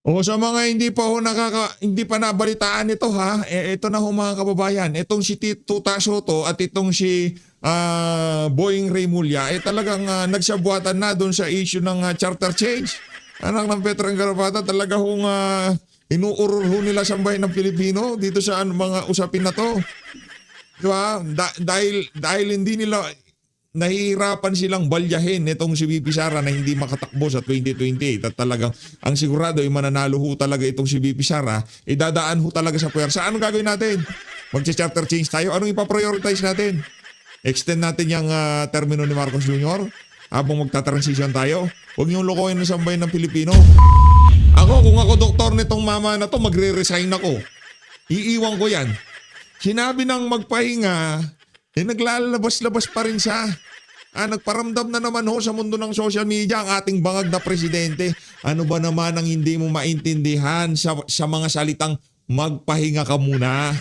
O sa mga hindi pa nabalitaan ito ha, ito na ho mga kababayan, itong si Tuta Soto at itong si Boying Remulla talagang nagsabuatan na doon sa issue ng charter change. Anak ng Veteran Garapata talaga hong inuurur ho nila sa bayan ng Pilipino dito sa mga usapin na to. Di ba? Dahil hindi nila nahihirapan silang balyahin itong si VP Sara na hindi makatakbo sa 2028 at talagang ang sigurado ay mananalo ho talaga itong si VP Sara, idadaan ho talaga sa puwersa. Anong gagawin natin? Magcha-charter change tayo? Anong ipaprioritize natin? Extend natin yung termino ni Marcos Jr. habang magta-transition tayo? Huwag niyong lokohin ng sambayan ng Pilipino. Kung ako doktor nitong mama na to, magre-resign ako. Iiwan ko yan. Sinabi ng magpahinga, naglalabas-labas pa rin siya. Nagparamdam na naman ho sa mundo ng social media ang ating bangag na presidente. Ano ba naman ang hindi mo maintindihan sa mga salitang magpahinga ka muna?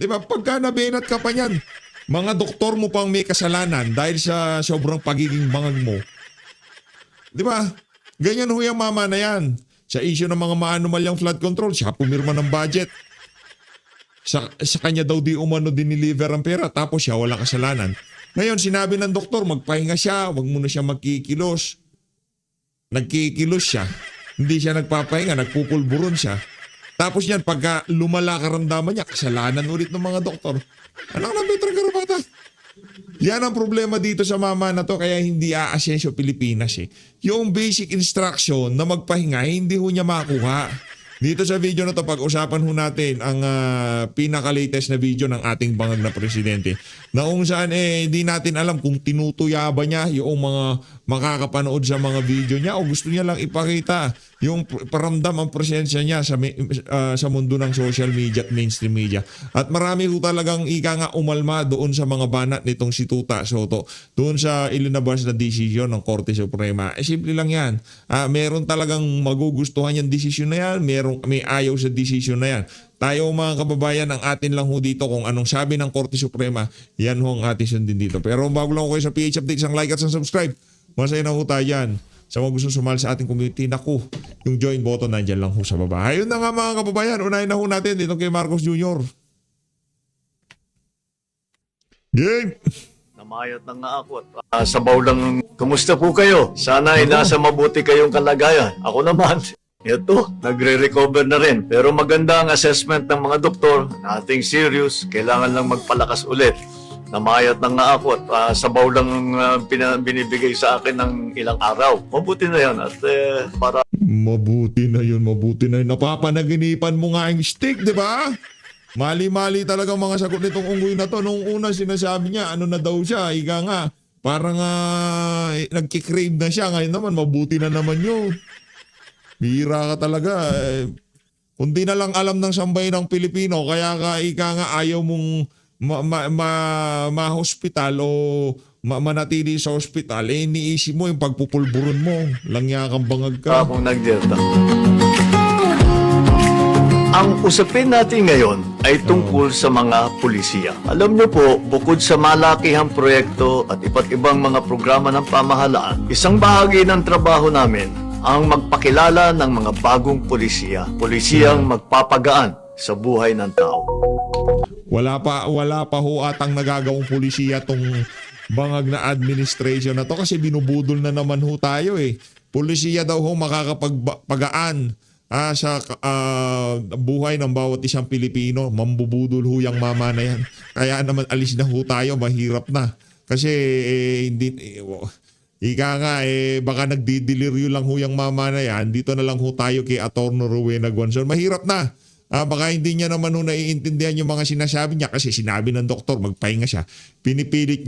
Di ba? Pagka nabenat ka pa niyan, mga doktor mo pang may kasalanan dahil sa sobrang pagiging bangag mo. Di ba? Ganyan ho yung mama na yan. Sa issue ng mga maanumalyang flood control, siya pumirma ng budget. Sa kanya daw di umano diniliver ang pera tapos siya walang kasalanan. Ngayon sinabi ng doktor magpahinga siya, wag muna siya magkikilos. Nagkikilos siya. Hindi siya nagpapahinga, nagpupulburon siya. Tapos yan pagka lumala karamdaman niya, kasalanan ulit ng mga doktor. Anak ng Veteran Garapata. Yan ang problema dito sa mama na to kaya hindi aasenso Pilipinas eh. Yung basic instruction na magpahinga hindi ho niya makuha. Dito sa video na to, pag-usapan ho natin ang pinaka-latest na video ng ating bangag na presidente. Na kung saan hindi natin alam kung tinutuya ba niya yung mga makakapanood sa mga video niya o gusto niya lang ipakita yung paramdam ang presensya niya sa mundo ng social media at mainstream media. At marami ho talagang ika nga umalma doon sa mga banat nitong si Tuta Soto. Doon sa ilinabas na desisyon ng Korte Suprema. Simple lang yan. Meron talagang magugustuhan yung desisyon na yan. May ayaw sa desisyon na yan. Tayo mga kababayan, ang atin lang ho dito kung anong sabi ng Korte Suprema, yan ho ang atin sundin dito. Pero bago lang ko kayo sa PH Updates, ang like at ang subscribe. Masaya na ho tayo yan. Sa mga gusto sumali sa ating community, naku, yung join button nandyan lang ho sa baba. Ayun na nga mga kababayan, unahin na ho natin dito kay Marcos Jr. Game! Namayat na nga ako at sabaw lang, kumusta po kayo? Sana ay nasa mabuti kayong kalagayan. Ako naman, ito, nagre-recover na rin. Pero maganda ang assessment ng mga doktor, nothing serious, kailangan lang magpalakas ulit. Namayat na nga ako at sabaw lang binibigay sa akin ng ilang araw. Mabuti na yan at para... Mabuti na yun. Napapanaginipan mo nga yung stick, di ba? Mali-mali talaga mga sagot nitong unggoy na to. Nung una sinasabi niya, ano na daw siya, ika nga, parang nagkikrave na siya. Ngayon naman, mabuti na naman yun. Bihira ka talaga. Kundi na lang alam ng sambayan ng Pilipino, kaya ka ika nga ayaw mong ma-hospital o manatili sa hospital, iniisip mo yung pagpupulburon mo. Langya kang bangag ka. Akong nagdieta. Ang usapin natin ngayon ay tungkol sa mga pulisiya. Alam niyo po, bukod sa malakihang proyekto at iba't ibang mga programa ng pamahalaan, isang bahagi ng trabaho namin ang magpakilala ng mga bagong pulisiya. Pulisiyang magpapagaan sa buhay ng tao. Wala pa ho atang nagagawang pulisiya tong bangag na administration na to kasi binubudol na naman ho tayo eh. Pulisiya daw ho makakapagpagaan sa buhay ng bawat isang Pilipino. Mambubudol ho yung mama na yan. Kaya naman alis na ho tayo, mahirap na. Kasi ika nga baka nagdideliryo lang ho yung mama na yan. Dito na lang ho tayo kay Attorney Rowena Guanzon. Mahirap na. Baka hindi niya naman ho naiintindihan yung mga sinasabi niya kasi sinabi ng doktor magpahinga siya. Pinipilit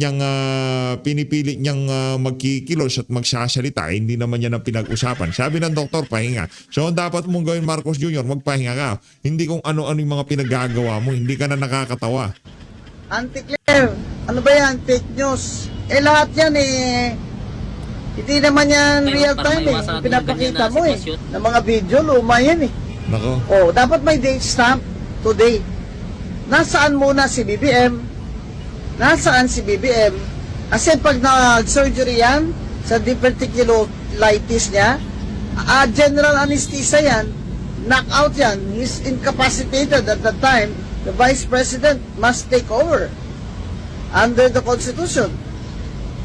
niyang magkikilos at magsasalita. Hindi naman niya na pinag-usapan. Sabi ng doktor, pahinga. So dapat mong gawin, Marcos Jr., magpahinga ka. Hindi kung ano-ano yung mga pinagagawa mo. Hindi ka na nakakatawa. Auntie Claire, ano ba yan? Fake news. Lahat yan hindi naman yan real time pinapakita mo ng mga video, luma yan Nako. dapat may date stamp today. Nasaan muna si BBM? Nasaan si BBM? Kasi pag nag-surgery yan sa diverticulitis niya, general anesthesia yan, knockout yan, he's incapacitated at the time, the Vice President must take over under the Constitution.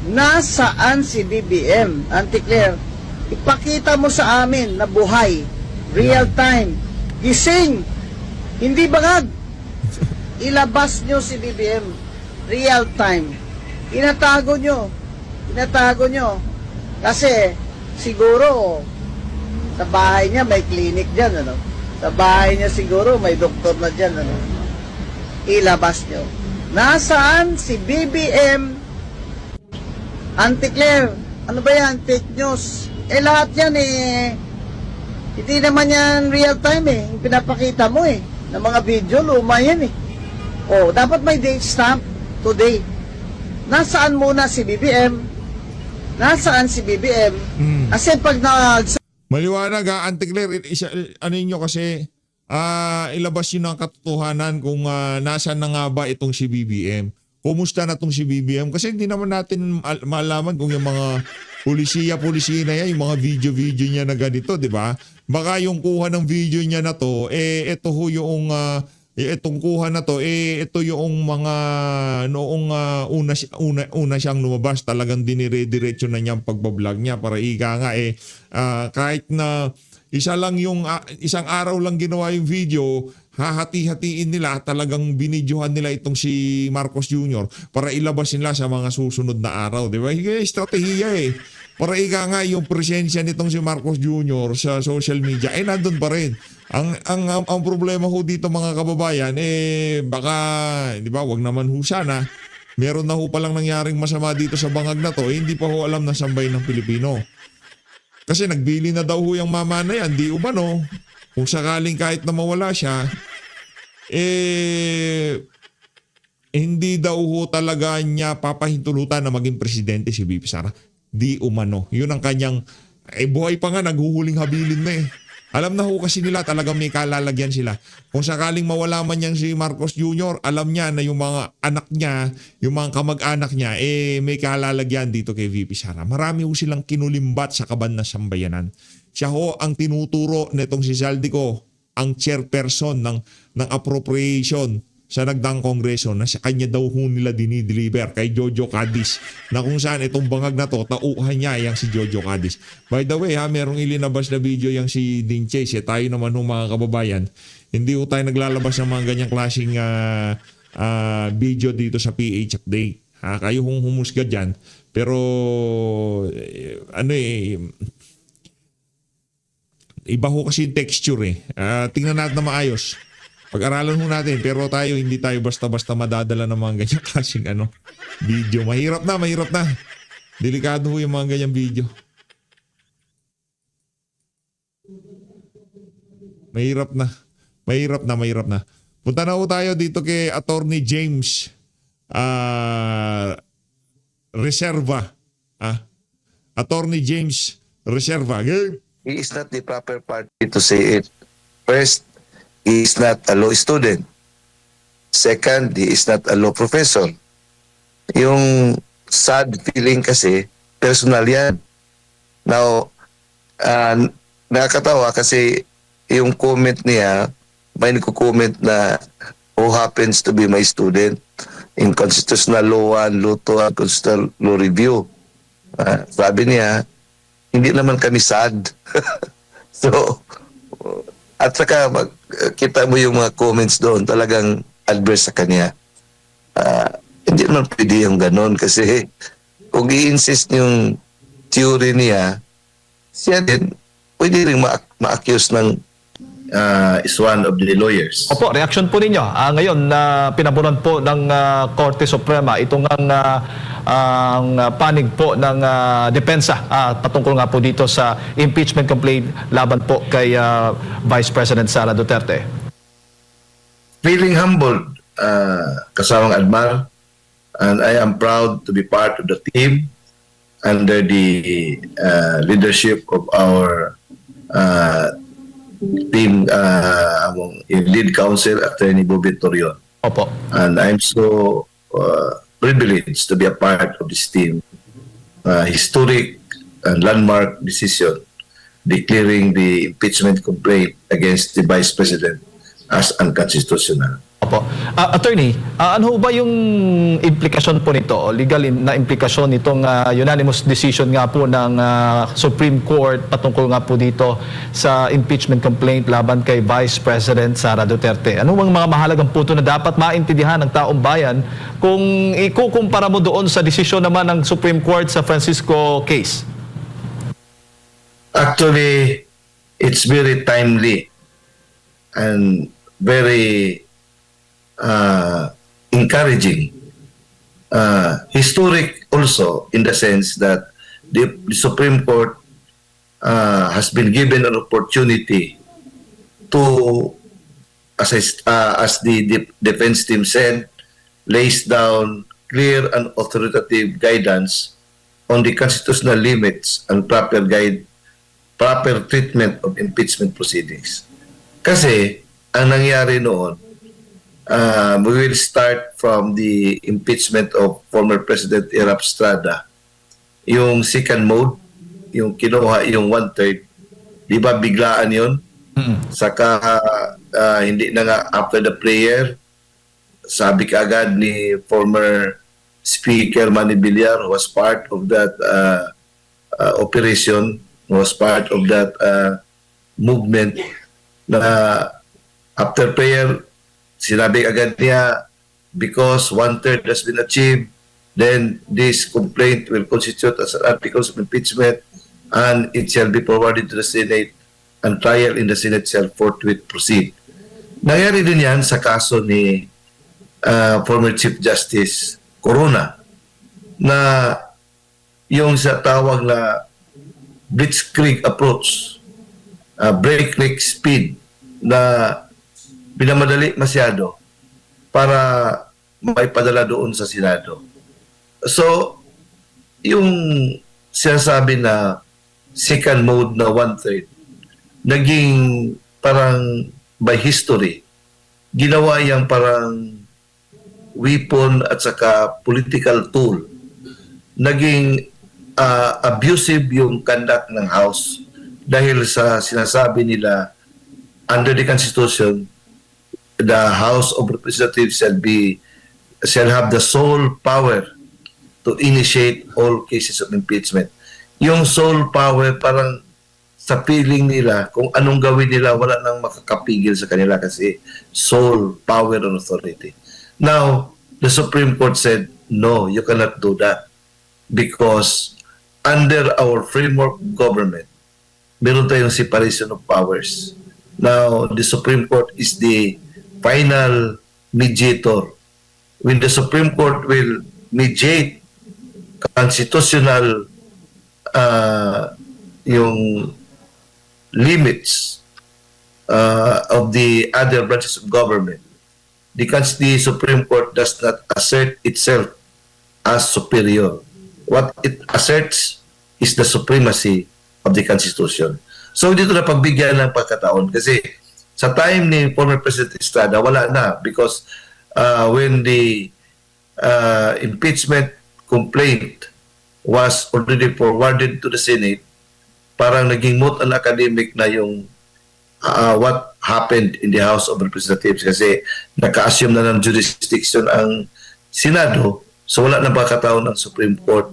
Nasaan si BBM? Auntie Claire, ipakita mo sa amin na buhay, real time, gising, hindi bangag. Ilabas nyo si BBM, real time. Inatago nyo. Kasi, siguro, sa bahay niya may clinic dyan, ano? Sa bahay niya siguro may doktor na dyan, ano? Ilabas nyo. Nasaan si BBM? Auntie Claire, ano ba yan? Fake news. Lahat yan hindi naman yan real time yung pinapakita mo ng mga video, luma yan dapat may date stamp today. Nasaan muna si BBM? Nasaan si BBM? Kasi pag Maliwanag Auntie Claire, ano nyo kasi ilabas yun ang katotohanan kung nasaan na nga ba itong si BBM. Kumusta na itong si BBM? Kasi hindi naman natin malaman kung yung mga polisiya na yan, yung mga video niya na ganito, di ba? Baka yung kuha ng video niya na to, ito ho yung itong kuha na to, ito yung mga noong una siyang lumabas, talagang dinire-diretso na niya ang pagbablog niya para ika nga kahit na isang araw lang ginawa yung video, hahati-hatiin nila, talagang binidyohan nila itong si Marcos Jr. para ilabas nila sa mga susunod na araw. Di ba? Yung estratehiya para ika nga yung presensya nitong si Marcos Jr. sa social media, nandun pa rin. Ang problema ho dito mga kababayan, baka, di ba, wag naman ho sana, meron na ho palang nangyaring masama dito sa bangag na to, hindi pa ho alam ng sambay ng Pilipino. Kasi nagbili na daw ho yung mama na yan, di umano, kung sakaling kahit na mawala siya, hindi daw ho talaga niya papahintulutan na maging presidente si VP Sara. Di umano. Yun ang kanyang, buhay pa nga, naghuhuling habilin na Alam na ho kasi nila talagang may kalalagyan sila. Kung sakaling mawala man yan si Marcos Jr., alam niya na yung mga anak niya, yung mga kamag-anak niya, may kalalagyan dito kay VP Sara. Marami ho silang kinulimbat sa kaban na sambayanan. Siya ho ang tinuturo nitong si Zaldico, ang chairperson ng appropriation sa nagdaang kongreso, na sa kanya daw ho nila dinideliver kay Jojo Cadiz, na kung saan itong bangag na to, tauhan niya yang si Jojo Cadiz. By the way merong ilinabas na video yang si Ding Chase. Tayo naman ho mga kababayan, hindi ho tayo naglalabas ng mga ganyang klaseng video dito sa PH Update. Kayo hong humusga dyan. Pero iba ho kasi yung texture tingnan natin na maayos. Pag-aralan ho natin, pero hindi tayo basta-basta madadala ng mga ganyang klaseng video. Mahirap na. Delikado ho yung mga ganyang video. Mahirap na. Punta na ho tayo dito kay Attorney James Reserva. Attorney James Reserva. Game. He is not the proper party to say it. First, he is not a law student. Second, he is not a law professor. Yung sad feeling kasi, personal yan. Now, nakakatawa kasi yung comment niya, may nagko-comment na who happens to be my student in Constitutional Law 1, Law 2, and Constitutional Law Review. Sabi niya, hindi naman kami sad. So, at saka kita mo yung mga comments doon, talagang adverse sa kanya. Hindi naman pwede yung ganon kasi kung i-insist yung theory niya, siya din pwede rin ma-accuse ng is one of the lawyers. Opo, reaction po ninyo. Ngayon na pinabunan po ng Korte Suprema itong ang panig po ng depensa patungkol nga po dito sa impeachment complaint laban po kay Vice President Sara Duterte. Feeling humbled, kasamang Admar, and I am proud to be part of the team under the leadership of our team lead counsel, Attorney Bobby Torion. Opo. And I'm so privileged to be a part of this team. Historic and landmark decision declaring the impeachment complaint against the Vice President as unconstitutional. Opo. Attorney, ano ba yung implikasyon po nito, o legal na implikasyon nitong unanimous decision nga po ng Supreme Court patungkol nga po dito sa impeachment complaint laban kay Vice President Sara Duterte? Ano bang mga mahalagang punto na dapat maintindihan ng taong bayan kung ikukumpara mo doon sa desisyon naman ng Supreme Court sa Francisco case? Actually, it's very timely and very encouraging. Historic also in the sense that the Supreme Court has been given an opportunity to, as the defense team said, lays down clear and authoritative guidance on the constitutional limits and proper treatment of impeachment proceedings. Kasi ang nangyari noon, we will start from the impeachment of former President Erap Estrada. Yung second mode, yung kinuha yung 1/3, di ba biglaan yun? Saka hindi na nga after the prayer, sabi kaagad ni former Speaker Manny Villar, who was part of that operation, was part of that movement, na after prayer, sinabi agad niya, because 1/3 has been achieved, then this complaint will constitute as an articles of impeachment and it shall be forwarded to the Senate and trial in the Senate shall forthwith proceed. Nangyari din yan sa kaso ni former Chief Justice Corona na yung sa tawag na blitzkrieg approach, breakneck speed na pinamadali masyado para maipadala doon sa Senado. So, yung sinasabi na second mode na 1/3, naging parang by history, ginawa yung parang weapon at saka political tool. Naging abusive yung conduct ng House dahil sa sinasabi nila under the Constitution, the House of Representatives shall have the sole power to initiate all cases of impeachment. Yung sole power, parang sa feeling nila, kung anong gawin nila, wala nang makakapigil sa kanila kasi sole power and authority. Now, the Supreme Court said, no, you cannot do that because under our framework of government, meron tayong separation of powers. Now, the Supreme Court is the final mediator. When the Supreme Court will mediate constitutional yung limits of the other branches of government, the Supreme Court does not assert itself as superior. What it asserts is the supremacy of the Constitution. So dito na pagbigyan ng pagkataon kasi sa time ni former President Estrada, wala na because when the impeachment complaint was already forwarded to the Senate, parang naging moot and academic na yung what happened in the House of Representatives kasi naka-assume na ng jurisdiction ang Senado, so wala na pagkataon ng Supreme Court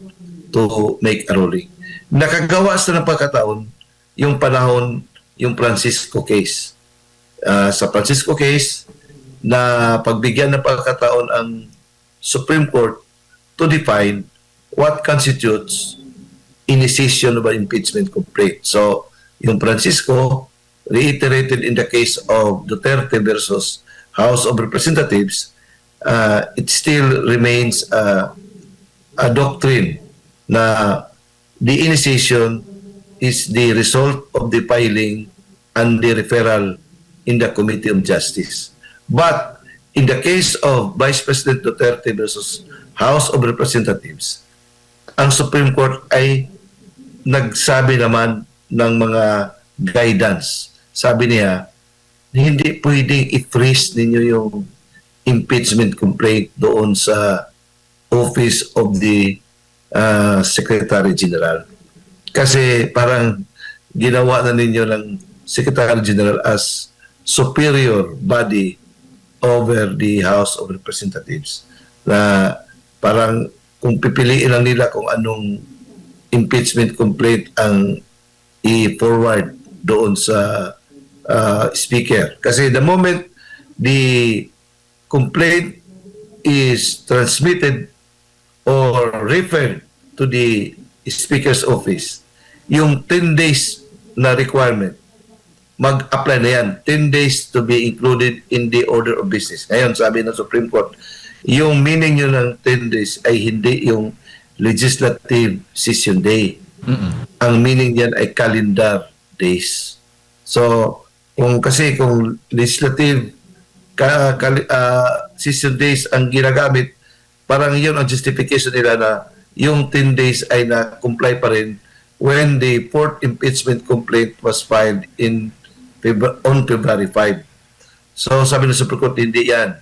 to make a ruling. Nakagawas na ng pagkataon yung panahon, yung Francisco case. Sa Francisco case, na pagbigyan ng pagkataon ang Supreme Court to define what constitutes initiation of an impeachment complaint. So, yung Francisco reiterated in the case of Duterte versus House of Representatives, it still remains a doctrine na the initiation is the result of the filing and the referral in the Committee of Justice. But in the case of Vice President Duterte versus House of Representatives, ang Supreme Court ay nagsabi naman ng mga guidance. Sabi niya, hindi pwedeng i-freeze ninyo yung impeachment complaint doon sa Office of the Secretary General. Kasi parang ginawa na ninyo ng Secretary General as superior body over the House of Representatives, na parang kung pipiliin lang nila kung anong impeachment complaint ang i-forward doon sa speaker. Kasi the moment the complaint is transmitted or referred to the speaker's office, yung 10 days na requirement, mag-apply na yan. 10 days to be included in the order of business. Ngayon, sabi ng Supreme Court, yung meaning nyo ng 10 days ay hindi yung legislative session day. Ang meaning yan ay calendar days. So, kung legislative session days ang ginagamit, parang yun ang justification nila na yung 10 days ay na-comply pa rin when the fourth impeachment complaint was filed on February 5. So, sabi ng Supreme Court, hindi yan.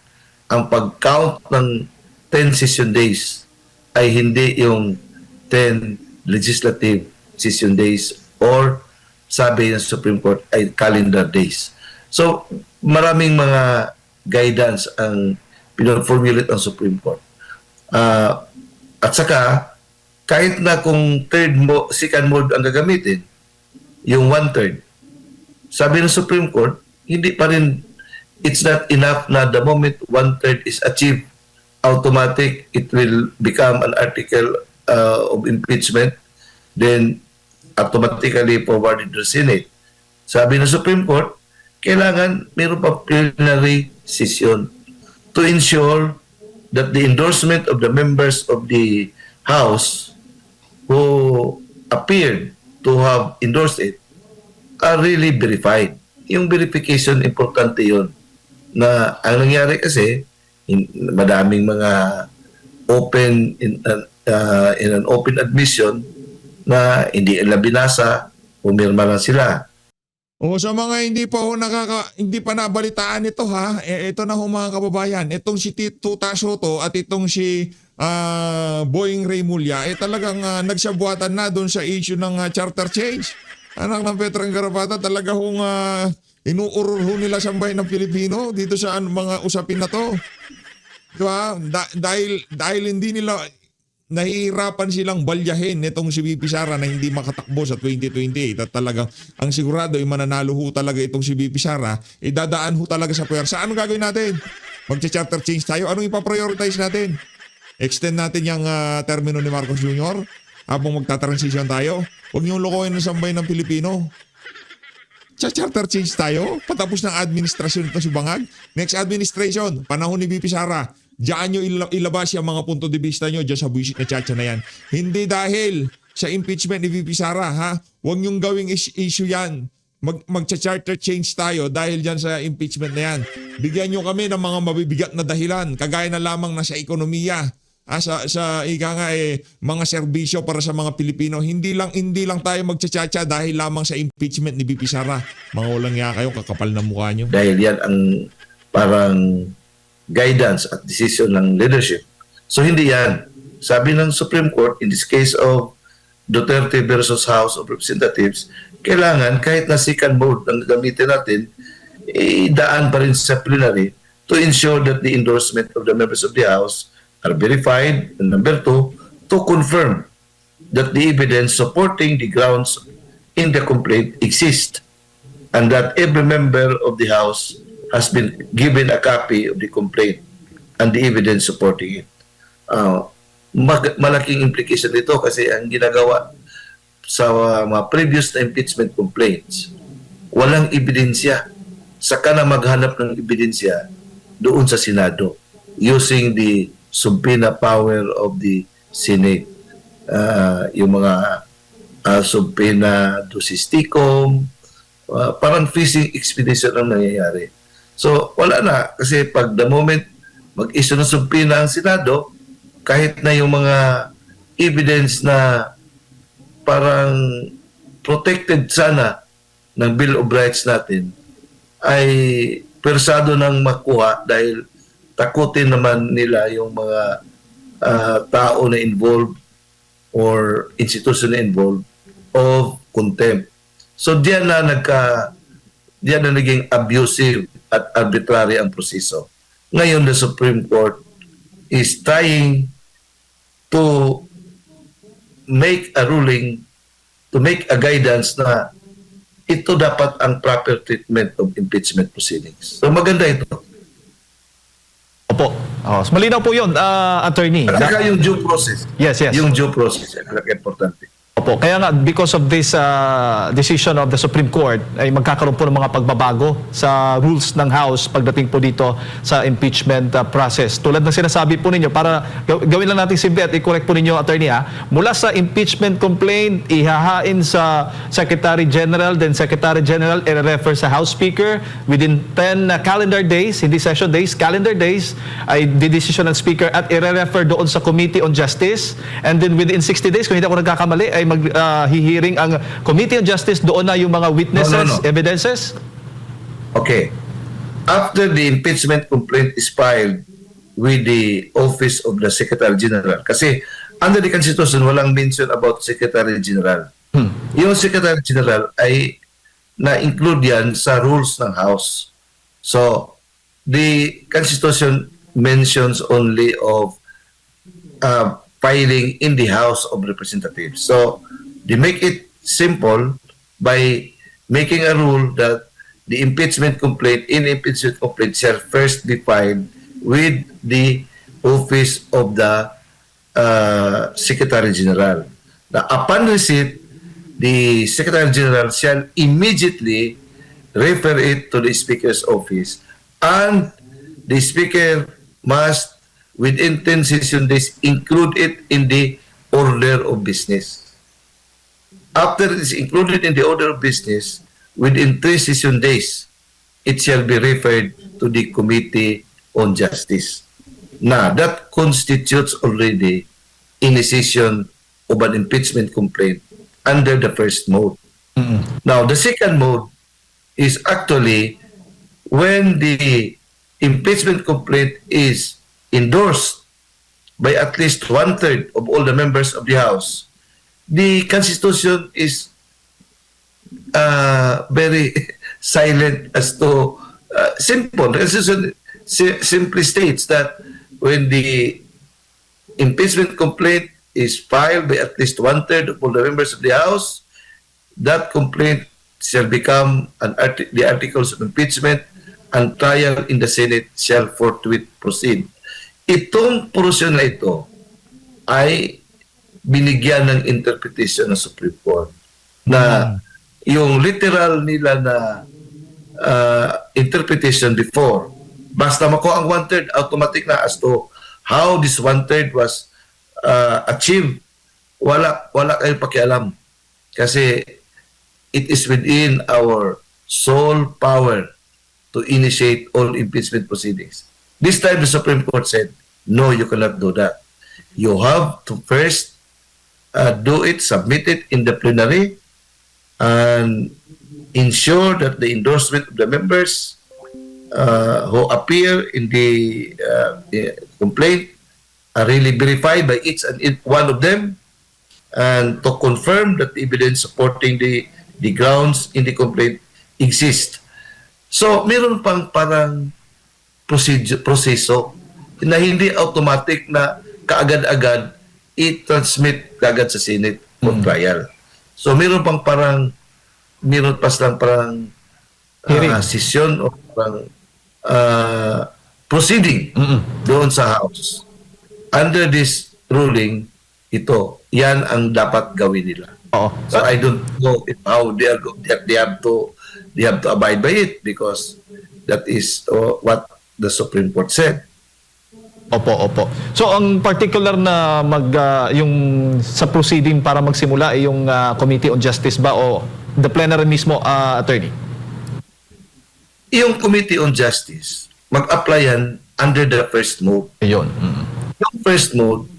Ang pag-count ng 10 session days ay hindi yung 10 legislative session days, or sabi ng Supreme Court ay calendar days. So, maraming mga guidance ang pinoformulate ang Supreme Court. At saka, kahit na kung second mode ang gagamitin, yung 1/3, sabi ng Supreme Court, hindi pa rin, it's not enough na the moment 1/3 is achieved, automatic, it will become an article of impeachment, then automatically forwarded to the Senate. Sabi ng Supreme Court, kailangan mayroon pa plenary session to ensure that the endorsement of the members of the House who appeared to have endorsed it are really verified. Yung verification, importante yun. Na ang nangyari kasi, madaming mga open in an open admission na hindi nila binasa, pumirma lang sila. O sa mga hindi pa nabalitaan ito ha, ito na ho mga kababayan, itong si Tuta Soto at itong si Boying Remulla, talagang nagsabuatan na doon sa issue ng charter change. Anak ng Veteran Garapata, talaga hong inuurol ho nila sa bayan ng Pilipino dito sa mga usapin na to. Diba? Dahil hindi nila nahihirapan silang balyahin nitong si VP Sara na hindi makatakbo sa 2028 at talagang ang sigurado ay mananalo ho talaga itong si VP Sara, dadaan ho talaga sa puwersa. Anong gagawin natin? Magcha-charter change tayo? Anong ipaprioritize natin? Extend natin yung termino ni Marcos Jr. habang magta-transition tayo? Huwag niyong lokohin ng sambay ng Pilipino. Charter change tayo? Patapos ng administrasyon ito si Bangag? Next administration, panahon ni VP Sara, diyan nyo ilabas yung mga punto de vista nyo diyan sa buwisit na tiyatsa na yan. Hindi dahil sa impeachment ni VP Sara, ha? Huwag nyong gawing issue yan. Magcha-charter change tayo dahil dyan sa impeachment na yan. Bigyan nyo kami ng mga mabibigat na dahilan, kagaya na lamang na sa ekonomiya, mga serbisyo para sa mga Pilipino. Hindi lang tayo magcha-chacha dahil lamang sa impeachment ni VP Sara. Mga walang ya kayo, kakapal na mukha nyo. Dahil yan ang parang guidance at decision ng leadership. So hindi yan. Sabi ng Supreme Court, in this case of Duterte versus House of Representatives, kailangan kahit na second mode ang gamitin natin, idaan pa rin sa plenary to ensure that the endorsement of the members of the House are verified. And number 2, to confirm that the evidence supporting the grounds in the complaint exist and that every member of the House has been given a copy of the complaint and the evidence supporting it. Malaking implication nito kasi ang ginagawa sa mga previous na impeachment complaints, walang ebidensya. Saka na maghanap ng ebidensya doon sa Senado using the subpoena power of the Senate. Yung mga subpoena dosisticum, parang fishing expedition ang nangyayari. So, wala na. Kasi pag the moment mag-issue ng subpoena ang Senado, kahit na yung mga evidence na parang protected sana ng Bill of Rights natin, ay persado nang makuha dahil takutin naman nila yung mga tao na involved or institution na involved of contempt. So diyan na naging abusive at arbitrary ang proseso. Ngayon, the Supreme Court is trying to make a ruling, to make a guidance na ito dapat ang proper treatment of impeachment proceedings. So maganda ito. Opo. So malinaw po yun, attorney. At saka yung due process. Yes, yes. Yung due process, ang importante. Opo, kaya nga because of this decision of the Supreme Court ay magkakaroon po ng mga pagbabago sa rules ng House pagdating po dito sa impeachment process. Tulad ng sinasabi po ninyo, para gawin lang natin simple at i-correct po ninyo, attorney, mula sa impeachment complaint, ihahain sa Secretary General, then Secretary General i-refer sa House Speaker within 10 calendar days, hindi session days, calendar days, ay di-decision ng Speaker at i-refer doon sa Committee on Justice, and then within 60 days, kung hindi ako nagkakamali, ay maghihiring ang Committee on Justice, doon na yung mga witnesses, No. evidences? Okay. After the impeachment complaint is filed with the Office of the Secretary General, kasi under the Constitution, walang mention about Secretary General. Yung Secretary General ay na-include yan sa rules ng House. So, the Constitution mentions only of filing in the House of Representatives. So, they make it simple by making a rule that the impeachment complaint shall first be filed with the Office of the Secretary General. Now, upon receipt, the Secretary General shall immediately refer it to the Speaker's office, and the Speaker must, within 10 session days, include it in the order of business. After it is included in the order of business, within 3 session days, it shall be referred to the Committee on Justice. Now, that constitutes already initiation of an impeachment complaint under the first mode. Now, the second mode is actually when the impeachment complaint is endorsed by at least 1/3 of all the members of the House. The Constitution is very silent as to simple. The Constitution simply states that when the impeachment complaint is filed by at least 1/3 of all the members of the House, that complaint shall become the articles of impeachment, and trial in the Senate shall forthwith proceed. Itong porosyon na ito ay binigyan ng interpretation ng Supreme Court na yung literal nila na interpretation before, basta makuha ang 1/3, automatic na as to how this 1/3 was achieved, wala kayong pakialam. Kasi it is within our sole power to initiate all impeachment proceedings. This time, the Supreme Court said, no, you cannot do that. You have to first do it, submit it in the plenary, and ensure that the endorsement of the members who appear in the complaint are really verified by each and one of them, and to confirm that the evidence supporting the grounds in the complaint exist. So, meron pang parang proseso na hindi automatic na kaagad-agad i-transmit kaagad sa Senate for trial. So, meron pa parang session o parang proceeding doon sa House. Under this ruling, yan ang dapat gawin nila. So I don't know how they have to abide by it, because that is what the Supreme Court said. Opo. So ang particular na yung sa proceeding para magsimula ay yung Committee on Justice ba o the plenary mismo, attorney? Yung Committee on Justice, mag-apply yan under the first mode. Ayun. Yung first mode,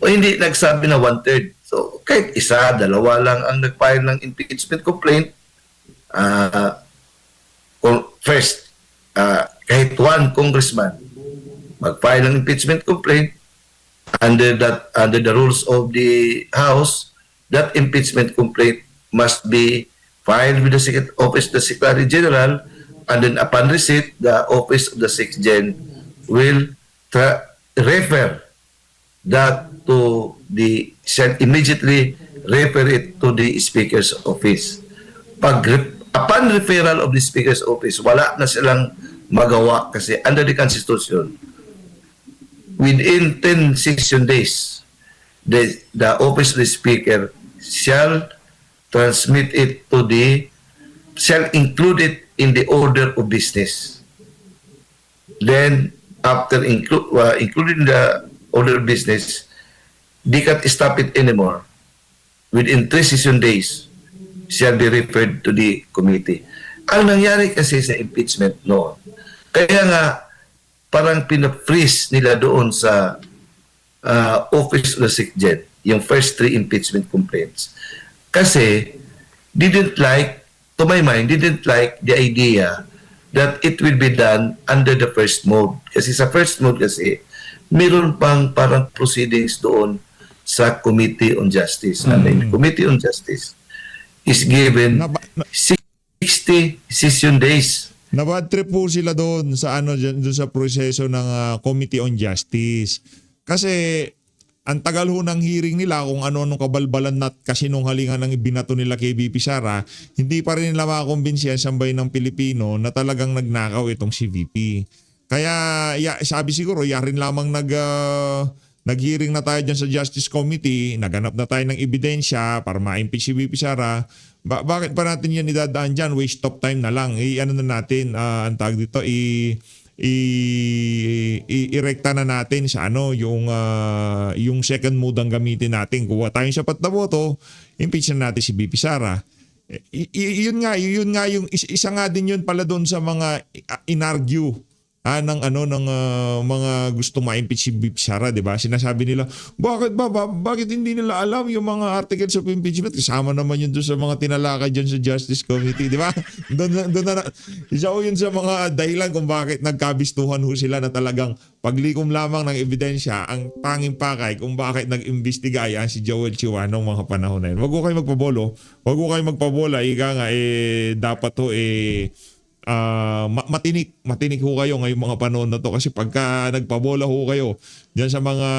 hindi nagsabi na 1/3. So, kahit isa, dalawa lang ang nag-file ng impeachment complaint, first, kahit one congressman mag-file ng impeachment complaint under the rules of the House, that impeachment complaint must be filed with the Office of the Secretary General, and then upon receipt, the Office of the SecGen will refer that to shall immediately refer it to the Speaker's Office. Upon referral of the Speaker's Office, wala na silang magawa kasi under the Constitution, within 10 session days, the Office of the Speaker shall transmit it to shall include it in the order of business. Then, after including the order of business, they can't stop it anymore. Within 3 session days, shall be referred to the committee. Ang nangyari kasi sa impeachment noon, kaya nga parang pina-freeze nila doon sa Office of the SecGen, yung first 3 impeachment complaints. Kasi didn't like the idea that it will be done under the first mode. Kasi sa first mode kasi, meron pang parang proceedings doon sa Committee on Justice. And the Committee on Justice is given 60 session days. Nabad trip po sila doon sa doon sa proseso ng Committee on Justice. Kasi ang tagal ho ng hearing nila kung ano-anong kabalbalan at kasinungalingan ng ibinato nila kay BP Sara, hindi pa rin nila makakumbinsi ang sambayan ng Pilipino na talagang nagnakaw itong si VP. Kaya sabi siguro, yarin lamang nag-hearing na tayo dyan sa Justice Committee, naganap na tayo ng ebidensya para ma-impeach si VP Sara. Bakit pa natin yan idadaan dyan? Waste of time na lang. Ano na natin, ang tawag dito, irekta na natin sa yung second mode ang gamitin natin. Kuha tayong sapat na boto, impeach na natin si BP Sara. Yun nga yung isa nga din yun pala doon sa mga inargue ng mga gusto ma-impeach si BP Sara, 'di ba? Sinasabi nila, bakit hindi nila alam yung mga articles of impeachment? Kasama naman yun doon sa mga tinalakay diyan sa Justice Committee, 'di ba? Doon na isa yun sa mga dahilan kung bakit nagkabistuhan ho sila na talagang paglikom lamang ng ebidensya ang tanging pakay kung bakit nag-imbestiga yan si Joel Chua noong mga panahon na yun. Wag ko kayo magpabolo. Wag ko kayo magpabola. Ika nga dapat to matinik ho kayo ngayong mga panahon na to kasi pagka nagpabola ho kayo diyan sa mga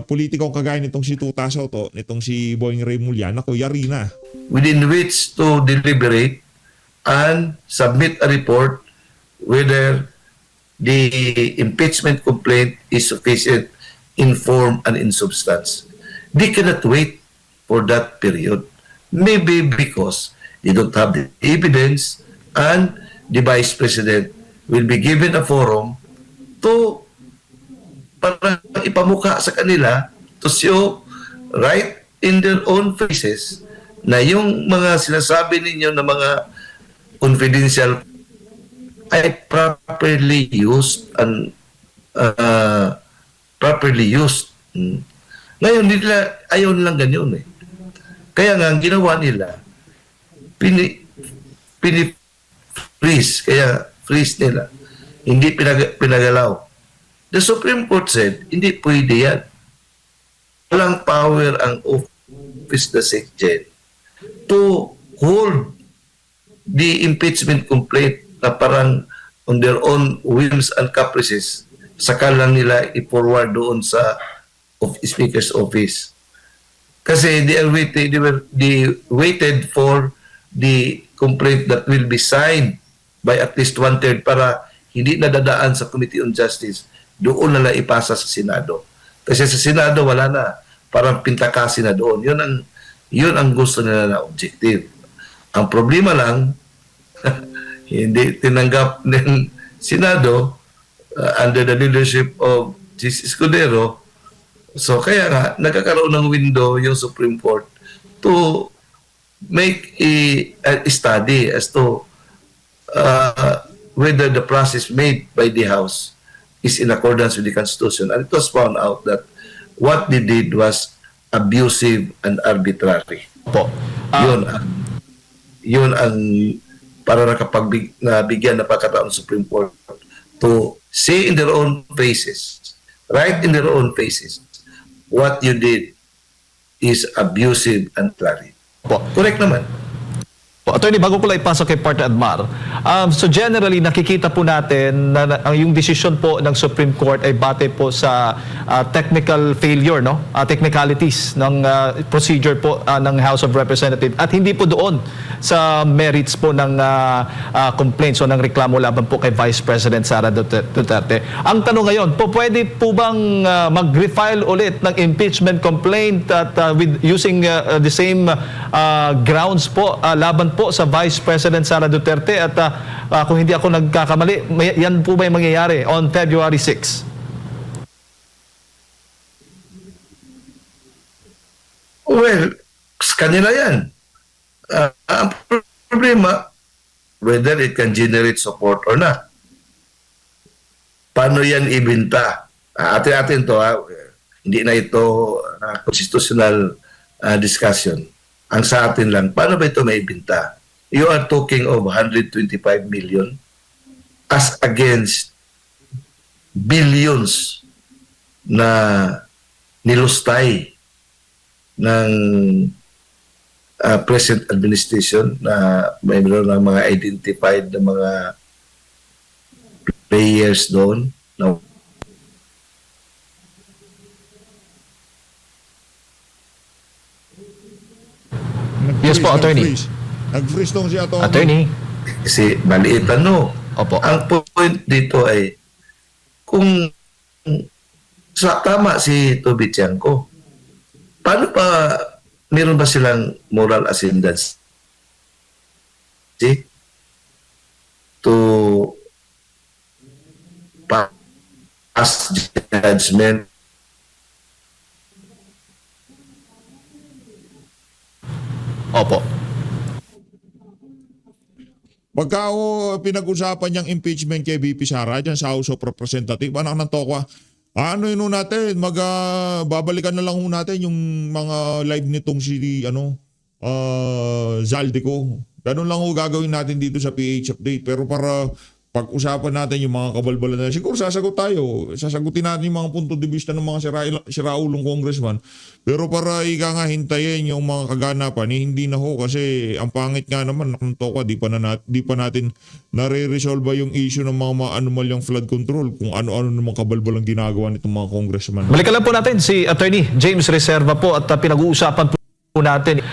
politikong kagaya nitong si Tuta Soto, nitong si Boying Remulla, naku, yari na. Within which to deliberate and submit a report whether the impeachment complaint is sufficient in form and in substance. They cannot wait for that period. Maybe because they don't have the evidence, and the Vice President will be given a forum to para ipamuka sa kanila to show right in their own faces na yung mga sinasabi ninyo na mga confidential ay properly used and properly used. Ngayon nila ayaw nilang ganyan eh. Kaya nga ang ginawa nila freeze, kaya freeze nila. Hindi pinagalaw. The Supreme Court said, hindi pwede yan. Walang power ang Office of the SecGen to hold the impeachment complaint na parang on their own whims and caprices, saka lang nila i-forward doon sa Speaker's Office. Kasi they waited for the complaint that will be signed by at least 1/3 para hindi nadadaan sa Committee on Justice, doon na lang ipasa sa Senado. Kasi sa Senado wala na, parang pintakasi na doon. Yun ang gusto nila na objective. Ang problema lang, hindi tinanggap ng Senado under the leadership of Justice Escudero. So kaya nga, nagkakaroon ng window yung Supreme Court to make a study as to whether the process made by the House is in accordance with the Constitution. And it was found out that what they did was abusive and arbitrary. Po. Yun ang para nabigyan na pagkataon ng Supreme Court to say in their own faces, right in their own faces, what you did is abusive and arbitrary. Po. Correct naman. Attorney, bago ko lang ipasok kay Partner Admar, so generally nakikita po natin na yung desisyon po ng Supreme Court ay base po sa technical failure, no? Technicalities ng procedure po ng House of Representatives at hindi po doon sa merits po ng complaints o ng reklamo laban po kay Vice President Sara Duterte. Ang tanong ngayon, pwede po bang mag-refile ulit ng impeachment complaint at with using the same grounds po laban po sa Vice President Sara Duterte at kung hindi ako nagkakamali, yan po ba yung mangyayari on February 6? Well, sa kanila yan. Ang problema, whether it can generate support or not. Paano yan ibenta? Atin-atin to, hindi na ito constitutional discussion. Ang sa atin lang, paano ba ito maibenta? You are talking of 125 million as against billions na nilustay ng present administration na mayroon ng mga identified na mga players doon na Yes po, Attorney. Nag-freeze tong si Atty. Attorney. kasi maliit ano. Opo. Ang point dito ay kung tama si Toby Tiangco, paano pa meron ba silang moral ascendance to pass judgment? Opo. Pagka pinag-usapan niyang impeachment kay VP Sara dyan sa House of Representatives, anak ng tokwa, ano yun natin, babalikan na lang natin yung mga live nitong si Zaldico. Ganun lang gagawin natin dito sa PH Update. Pero para pag-usapan natin yung mga kabalbalan na, siguro sasagot tayo. Sasagutin natin yung mga punto de vista ng mga siraulong congressman. Pero para hintayin yung mga kaganapan, hindi na ho kasi ang pangit nga naman, nakunto di pa natin nare-resolve yung issue ng mga anomalyang flood control kung ano-ano namang kabalbalang ginagawa nitong mga congressman. Balikan lang po natin si Attorney James Reserva po at pinag-uusapan po natin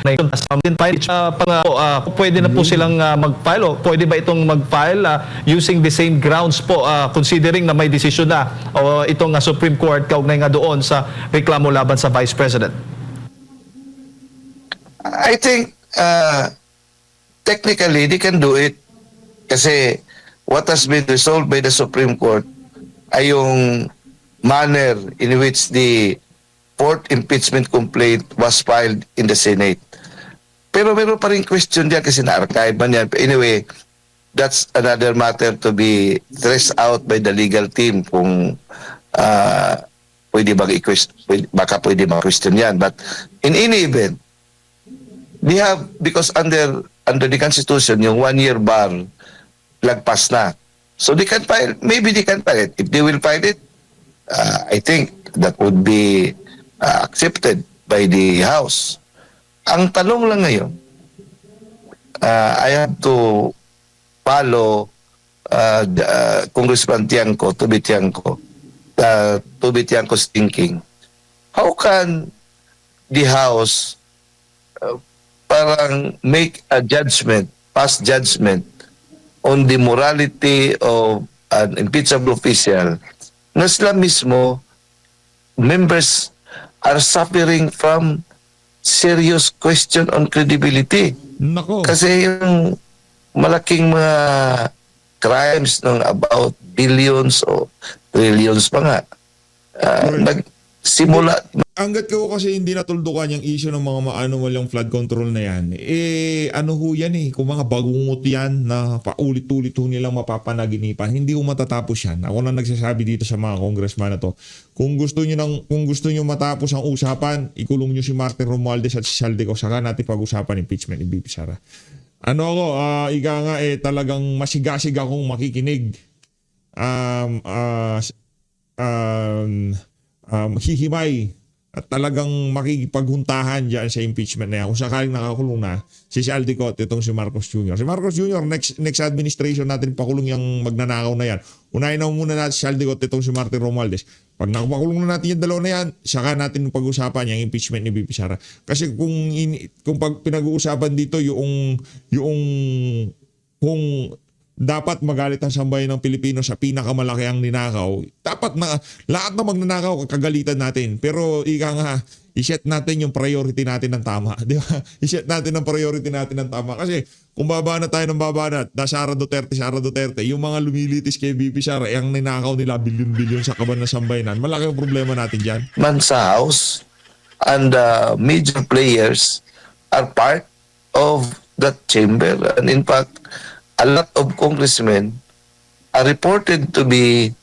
pwede na po silang mag-file o pwede ba itong mag-file using the same grounds po considering na may desisyon na o itong Supreme Court kaugnay nga doon sa reklamo laban sa Vice President? I think technically they can do it kasi what has been resolved by the Supreme Court ay yung manner in which the fourth impeachment complaint was filed in the Senate. Pero meron pa rin question diyan kasi na-archive man yan. Anyway, that's another matter to be stressed out by the legal team kung baka pwede ma-question yan. But in any event, they have, because under the Constitution, yung 1-year bar, lagpas na. So they can file, maybe they can file it. If they will file it, I think that would be accepted by the House. Ang tanong lang ngayon, I have to follow Congressman Tiangco, Toby Tiangco's thinking. How can the House parang make a judgment, pass judgment on the morality of an impeachable official na sila mismo, members are suffering from serious question on credibility. Nako. Kasi yung malaking mga crimes ng about billions o trillions pa nga, nagsimula. Hanggat ko kasi hindi natuldukan yung issue ng mga anomalyang flood control na yan, ano ho yan kung mga bagungot yan na paulit-ulit ho nilang mapapanaginipan, hindi ho matatapos yan. Ako na nagsasabi dito sa mga congressman na to, kung gusto nyo matapos ang usapan, ikulong nyo si Martin Romualdez at si Zaldico, saka natin pag-usapan impeachment ni VP Sara. Ika nga talagang masigasig akong makikinig. Hihimay at talagang makikipaghuntahan dyan sa impeachment na yan. Kung sakaling nakakulong na si Saldico at itong si Marcos Jr. Si Marcos Jr., next administration natin pakulong yung magnanakaw na yan. Unahin na muna natin si Saldico at itong si Martin Romualdez. Pag nakapakulong na natin yung dalawa na yan, saka natin pag-usapan yung impeachment ni VP Sara. Kasi kung pag pinag-uusapan dito kung dapat magalit ang sambayan ng Pilipino sa pinakamalaki ang ninakaw, dapat na lahat na magnanakaw kagalitan natin. Pero ika nga, i-set natin yung priority natin ng tama. Di ba? I-set natin ang priority natin ng tama. Kasi kung babanat tayo ng babanat, Sara Duterte, yung mga lumilitis kay VP Sara, ang ninakaw nila bilyon-bilyon sa kaban ng sambayanan, malaki ang problema natin dyan. Man sa House and major players are part of that chamber. And in fact, a lot of congressmen are reported to be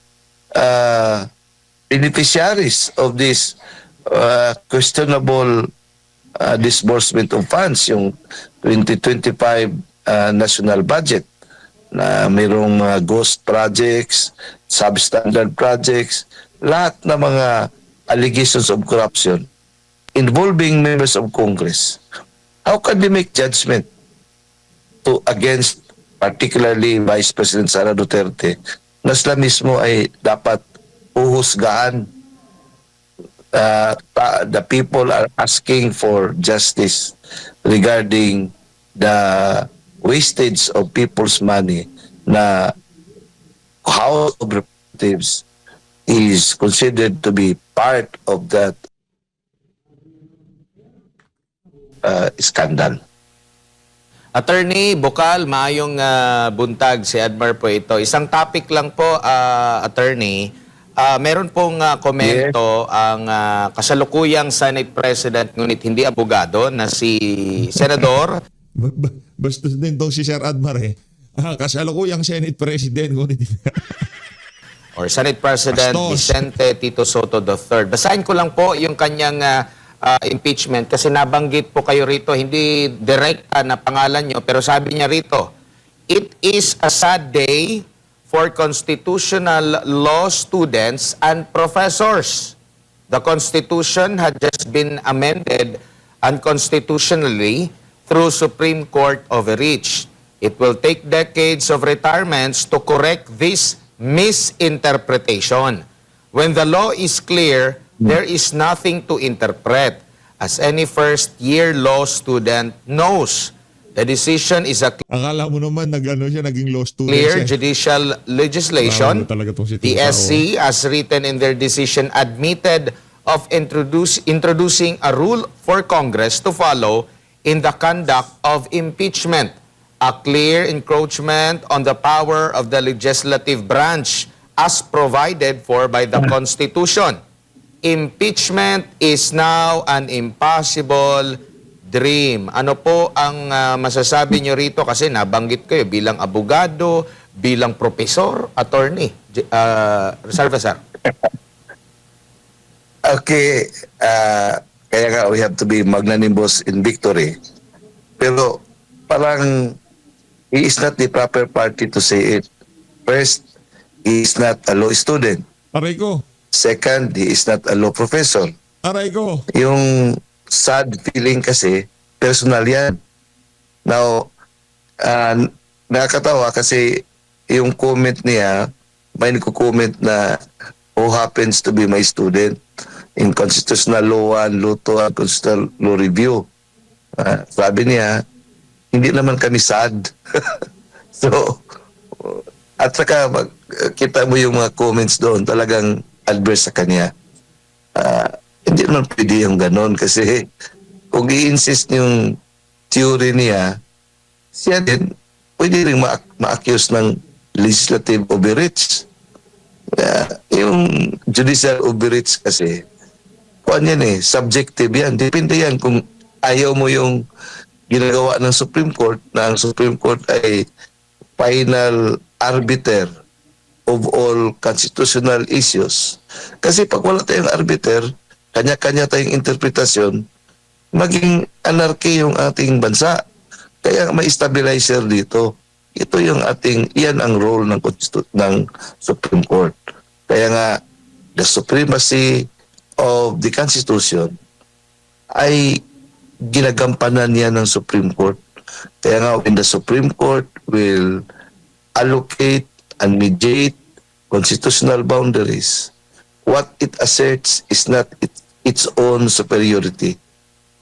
beneficiaries of this questionable disbursement of funds, yung 2025 national budget na mayroong mga ghost projects, substandard projects, lahat na mga allegations of corruption involving members of Congress. How can they make judgment against particularly Vice President Sara Duterte na sila mismo ay dapat uhusgahan? The people are asking for justice regarding the wastage of people's money na House of Representatives is considered to be part of that scandal. Attorney Bukal, maayong buntag si Admar po ito. Isang topic lang po, Attorney. Meron pong komento ang kasalukuyang Senate President ngunit hindi abogado na si Senador Bastos din tong si Sir Admar kasalukuyang Senate President ngunit or Senate President Bastos. Vicente Tito Soto III. Basahin ko lang po yung kanyang impeachment kasi nabanggit po kayo rito, hindi direkta na pangalan nyo, pero sabi niya rito, "It is a sad day for constitutional law students and professors. The Constitution had just been amended unconstitutionally through Supreme Court overreach. It will take decades of retirements to correct this misinterpretation. When the law is clear, there is nothing to interpret. As any first-year law student knows, the decision is a akala mo naman naging law student clear siya. judicial legislation. Bravo talaga tong si The Tita, SC, as written in their decision, admitted of introducing a rule for Congress to follow in the conduct of impeachment, a clear encroachment on the power of the legislative branch as provided for by the Constitution. Impeachment is now an impossible dream." Ano po ang masasabi nyo rito? Kasi nabanggit kayo bilang abogado, bilang profesor, attorney. Salvazar. Okay, kaya nga we have to be magnanimous in victory. Pero parang he is not the proper party to say it. First, he is not a law student. Aray ko. Second, he is not a law professor. Aray ko. Yung sad feeling kasi, personal yan. Now, nakakatawa kasi yung comment niya, may nagko-comment na who happens to be my student in Constitutional Law 1, Law 2, and Constitutional Law Review. Sabi niya, hindi naman kami sad. So, at saka kita mo yung mga comments doon, talagang adverse sa kanya. Hindi naman pwede yung ganon kasi kung i-insist yung theory niya, siya din pwede rin ma-accuse ng legislative overreach. Yung judicial overreach kasi, kuan yan subjective yan. Depende yan kung ayaw mo yung ginagawa ng Supreme Court, na ang Supreme Court ay final arbiter of all constitutional issues. Kasi pag wala tayong arbiter, kanya-kanya tayong interpretasyon, maging anarchy yung ating bansa. Kaya may stabilizer dito. Ito yung yan ang role ng Supreme Court. Kaya nga, the supremacy of the Constitution ay ginagampanan niya ng Supreme Court. Kaya nga, when the Supreme Court will allocate and mediate constitutional boundaries, what it asserts is not its own superiority,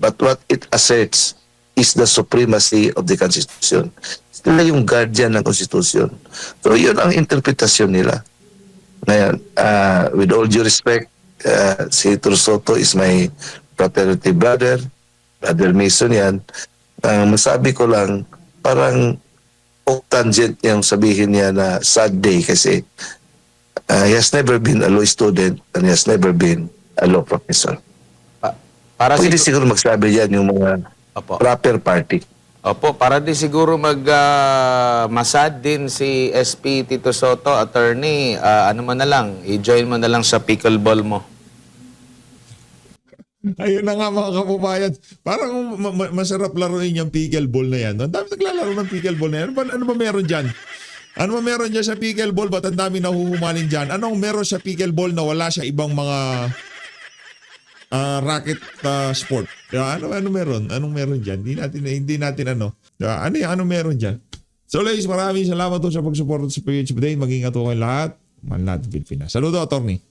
but what it asserts is the supremacy of the Constitution. Sila yung guardian ng Constitution. So, yun ang interpretasyon nila. Ngayon, with all due respect, si Soto is my fraternity brother, Brother Mason yan. Masabi ko lang, parang off-tangent yung sabihin niya na sad day kasi he has never been a law student and he has never been a law professor. Para Pwede siguro, siguro magsabi yan yung mga Opo. proper party. Opo, para di siguro masad din si SP Tito Soto, attorney, ano mo na lang, i-join mo na lang sa pickleball mo. Ayun na nga mga kababayan. Parang masarap laruin yung pickleball na yan. Ang dami naglalaro ng pickleball na yan. Ano ba meron dyan? Ano ba meron dyan sa pickleball? Ba't ang dami nahuhumaling dyan? Anong meron sa pickleball na wala sa ibang mga racket sport? Diba? Ano meron? Anong meron dyan? Hindi natin ano. Diba? Ano meron dyan? So ladies, maraming salamat po sa pagsuporta sa PH Day. Maging ato kayo lahat. Man natin Pilipinas. Saludo, attorney.